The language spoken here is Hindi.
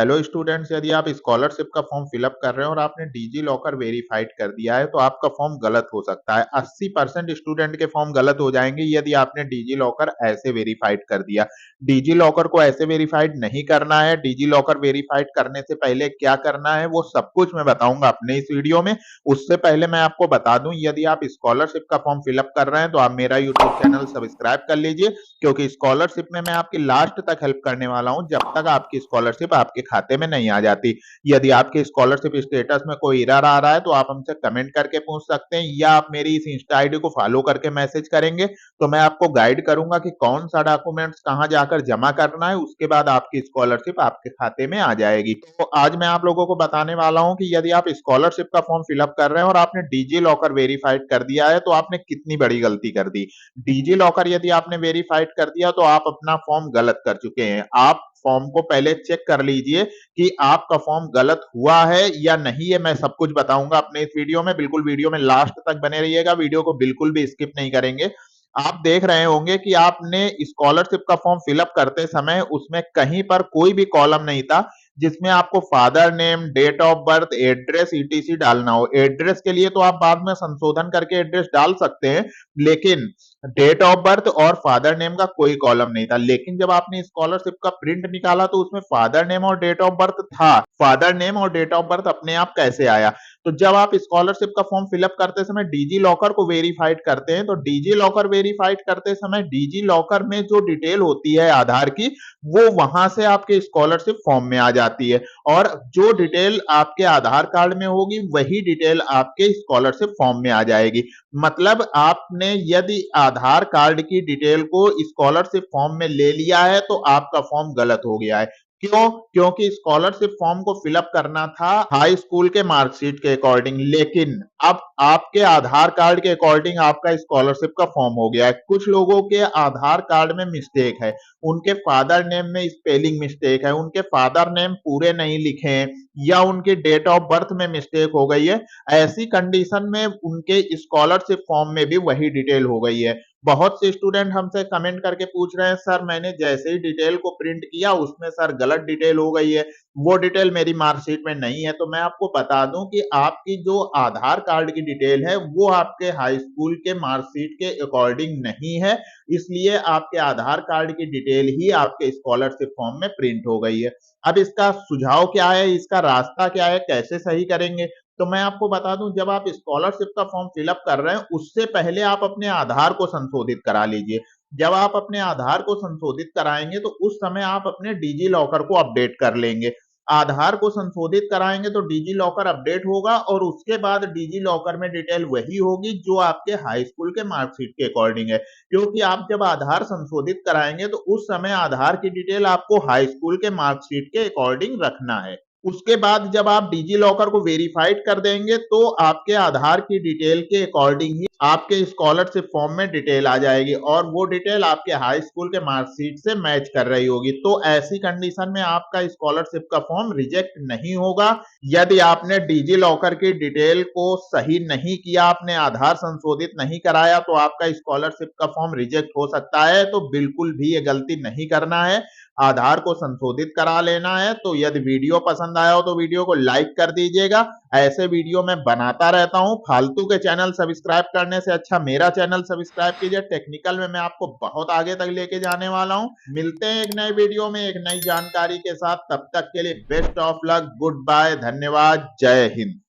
हेलो स्टूडेंट्स, यदि आप स्कॉलरशिप का फॉर्म फिलअप कर रहे हैं और आपने डिजी लॉकर वेरीफाइड कर दिया है तो आपका फॉर्म गलत हो सकता है। 80% स्टूडेंट के फॉर्म गलत हो जाएंगे यदि आपने डिजी लॉकर ऐसे वेरीफाइड कर दिया। डिजी लॉकर को ऐसे वेरीफाइड नहीं करना है। डिजी लॉकर वेरीफाइड करने से पहले क्या करना है वो सब कुछ मैं बताऊंगा अपने इस वीडियो में। उससे पहले मैं आपको बता दूं, यदि आप स्कॉलरशिप का फॉर्म फिलअप कर रहे हैं तो आप मेरा यूट्यूब चैनल सब्सक्राइब कर लीजिए, क्योंकि स्कॉलरशिप में मैं आपकी लास्ट तक हेल्प करने वाला हूं जब तक आपकी स्कॉलरशिप आपके खाते में नहीं आ जाती। यदि आपके स्कॉलरशिप स्टेटस में कोई एरर आ रहा है तो आप हमसे कमेंट करके पूछ सकते हैं, या आप मेरी इस इंस्टा आईडी को फॉलो करके मैसेज करेंगे तो मैं आपको गाइड करूंगा कि कौन सा डॉक्यूमेंट्स कहां जाकर जमा करना है। उसके बाद आपकी स्कॉलरशिप आपके खाते में आ जाएगी। तो आज मैं आप लोगों को बताने वाला हूं कि यदि आप स्कॉलरशिप का फॉर्म फिलअप कर रहे हैं और आपने डिजी लॉकर वेरीफाइड कर दिया है तो आपने कितनी बड़ी गलती कर दी। डिजी लॉकर यदि आपने वेरीफाइड कर दिया तो आप अपना फॉर्म गलत कर चुके हैं। आप फॉर्म को पहले चेक कर लीजिए कि आपका फॉर्म गलत हुआ है या नहीं है। मैं सब कुछ बताऊंगा अपने इस वीडियो में। बिल्कुल वीडियो में लास्ट तक बने रहिएगा, वीडियो को बिल्कुल भी स्किप नहीं करेंगे। आप देख रहे होंगे कि आपने स्कॉलरशिप का फॉर्म फिलअप करते समय उसमें कहीं पर कोई भी कॉलम नहीं था जिसमें आपको father name, date of birth, address ETC डालना हो। एड्रेस के लिए तो आप बाद में संशोधन करके एड्रेस डाल सकते हैं, लेकिन डेट ऑफ बर्थ और फादर नेम का कोई कॉलम नहीं था। लेकिन जब आपने स्कॉलरशिप का प्रिंट निकाला तो उसमें फादर नेम और डेट ऑफ बर्थ था। फादर नेम और डेट ऑफ बर्थ अपने आप कैसे आया? तो जब आप स्कॉलरशिप का फॉर्म फिलअप करते समय डिजी लॉकर को वेरीफाइड करते हैं तो डिजी लॉकर वेरीफाइड करते समय डिजी लॉकर में जो डिटेल होती है आधार की, वो वहां से आपके स्कॉलरशिप फॉर्म में आ जाती है, और जो डिटेल आपके आधार कार्ड में होगी वही डिटेल आपके स्कॉलरशिप फॉर्म में आ जाएगी। मतलब आपने यदि आधार कार्ड की डिटेल को स्कॉलरशिप फॉर्म में ले लिया है तो आपका फॉर्म गलत हो गया है। क्यों? क्योंकि स्कॉलरशिप फॉर्म को फिलअप करना था हाई स्कूल के मार्कशीट के अकॉर्डिंग, लेकिन अब आपके आधार कार्ड के अकॉर्डिंग आपका स्कॉलरशिप का फॉर्म हो गया है। कुछ लोगों के आधार कार्ड में मिस्टेक है, उनके फादर नेम में स्पेलिंग मिस्टेक है, उनके फादर नेम पूरे नहीं लिखे हैं, या उनके डेट ऑफ बर्थ में मिस्टेक हो गई है। ऐसी कंडीशन में उनके स्कॉलरशिप फॉर्म में भी वही डिटेल हो गई है। बहुत से स्टूडेंट हमसे कमेंट करके पूछ रहे हैं, सर मैंने जैसे ही डिटेल को प्रिंट किया उसमें सर गलत डिटेल हो गई है, वो डिटेल मेरी मार्कशीट में नहीं है। तो मैं आपको बता दूं कि आपकी जो आधार कार्ड की डिटेल है वो आपके हाई स्कूल के मार्कशीट के अकॉर्डिंग नहीं है, इसलिए आपके आधार कार्ड की डिटेल ही आपके स्कॉलरशिप फॉर्म में प्रिंट हो गई है। अब इसका सुझाव क्या है, इसका रास्ता क्या है, कैसे सही करेंगे? तो मैं आपको बता दूं, जब आप स्कॉलरशिप का फॉर्म फिलअप कर रहे हैं उससे पहले आप अपने आधार को संशोधित करा लीजिए। जब आप अपने आधार को संशोधित कराएंगे तो उस समय आप अपने डिजी लॉकर को अपडेट कर लेंगे। आधार को संशोधित कराएंगे तो डिजी लॉकर अपडेट होगा, और उसके बाद डिजी लॉकर में डिटेल वही होगी जो आपके हाई स्कूल के मार्कशीट के अकॉर्डिंग है। क्योंकि आप जब आधार संशोधित कराएंगे तो उस समय आधार की डिटेल आपको हाई स्कूल के मार्कशीट के अकॉर्डिंग रखना है। उसके बाद जब आप डिजी लॉकर को वेरीफाइड कर देंगे तो आपके आधार की डिटेल के अकॉर्डिंग ही आपके स्कॉलरशिप फॉर्म में डिटेल आ जाएगी, और वो डिटेल आपके हाई स्कूल के मार्कशीट से मैच कर रही होगी। तो ऐसी कंडीशन में आपका स्कॉलरशिप का फॉर्म रिजेक्ट नहीं होगा। यदि आपने डिजी लॉकर की डिटेल को सही नहीं किया, आपने आधार संशोधित नहीं कराया, तो आपका स्कॉलरशिप का फॉर्म रिजेक्ट हो सकता है। तो बिल्कुल भी ये गलती नहीं करना है, आधार को संशोधित करा लेना है। तो यदि वीडियो पसंद आया हो तो वीडियो को लाइक कर दीजिएगा। ऐसे वीडियो मैं बनाता रहता हूं। फालतू के चैनल सब्सक्राइब करने से अच्छा मेरा चैनल सब्सक्राइब कीजिए। टेक्निकल में मैं आपको बहुत आगे तक लेके जाने वाला हूं। मिलते हैं एक नए वीडियो में एक नई जानकारी के साथ। तब तक के लिए best of luck, goodbye, धन्यवाद, जय हिंद।